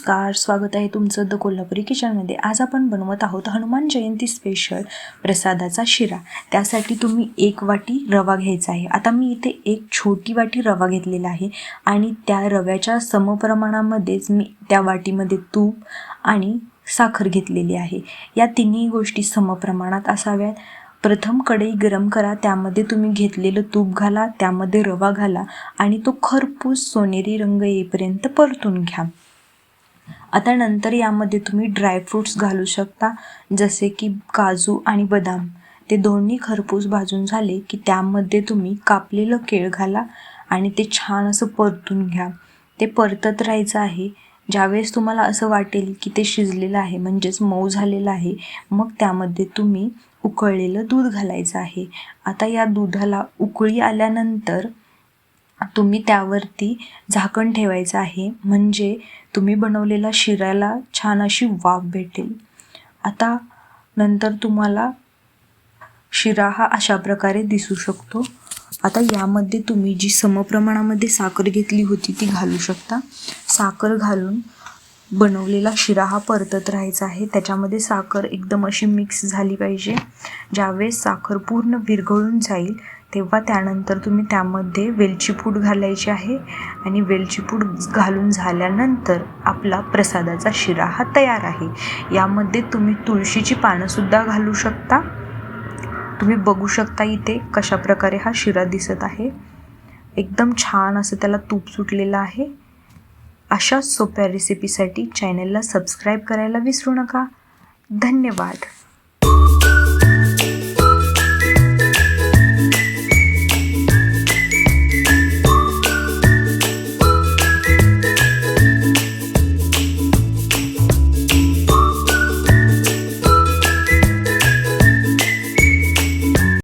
नमस्कार, स्वागत आहे तुमचं द कोल्हापुरी किचनमध्ये। आज आपण बनवत आहोत हनुमान जयंती स्पेशल प्रसादाचा शिरा। त्यासाठी तुम्ही 1 वाटी रवा घ्यायचा आहे। आता मी इथे एक छोटी वाटी रवा घेतलेला आहे आणि त्या रव्याच्या समप्रमाणामध्येच मी त्या वाटीमध्ये तूप आणि साखर घेतलेली आहे। या तिन्ही गोष्टी समप्रमाणात असाव्यात। प्रथम कढई गरम करा, त्यामध्ये तुम्ही घेतलेलं तूप घाला, त्यामध्ये रवा घाला आणि तो खरपूस सोनेरी रंग येईपर्यंत परतून घ्या। आता नंतर यामध्ये तुम्ही ड्रायफ्रूट्स घालू शकता, जसे की काजू आणि बदाम। ते दोन्ही खरपूस भाजून झाले की त्यामध्ये तुम्ही कापलेलं केळ घाला आणि ते छान असं परतून घ्या। ते परतत राहायचं आहे। ज्यावेळेस तुम्हाला असं वाटेल की ते शिजलेलं आहे, म्हणजेच मऊ झालेलं आहे, मग त्यामध्ये तुम्ही उकळलेलं दूध घालायचं आहे। आता या दुधाला उकळी आल्यानंतर तुम्ही त्यावरती झाकण ठेवायचं आहे, म्हणजे तुम्ही बनवलेला शिऱ्याला छान अशी वाफ भेटेल। आता नंतर तुम्हाला शिरा हा अशा प्रकारे दिसू शकतो। आता यामध्ये तुम्ही जी समप्रमाणामध्ये साखर घेतली होती ती घालू शकता। साखर घालून बनवलेला शिरा हा परतत राहायचा आहे। त्याच्यामध्ये साखर एकदम अशी मिक्स झाली पाहिजे। ज्यावेळेस साखर पूर्ण विरघळून जाईल तेव्हा त्यानंतर तुम्ही त्यामध्ये वेलची पूड घालायची आहे आणि वेलची पूड घालून झाल्यानंतर आपला प्रसादाचा शिरा हा तयार आहे। यामध्ये तुम्ही तुळशीची पानंसुद्धा घालू शकता। तुम्ही बघू शकता इथे कशा प्रकारे हा शिरा दिसत आहे। एकदम छान असं त्याला तूप सुटलेलं आहे। अशाच सोप्या रेसिपीसाठी चॅनलला सबस्क्राईब करायला विसरू नका। धन्यवाद।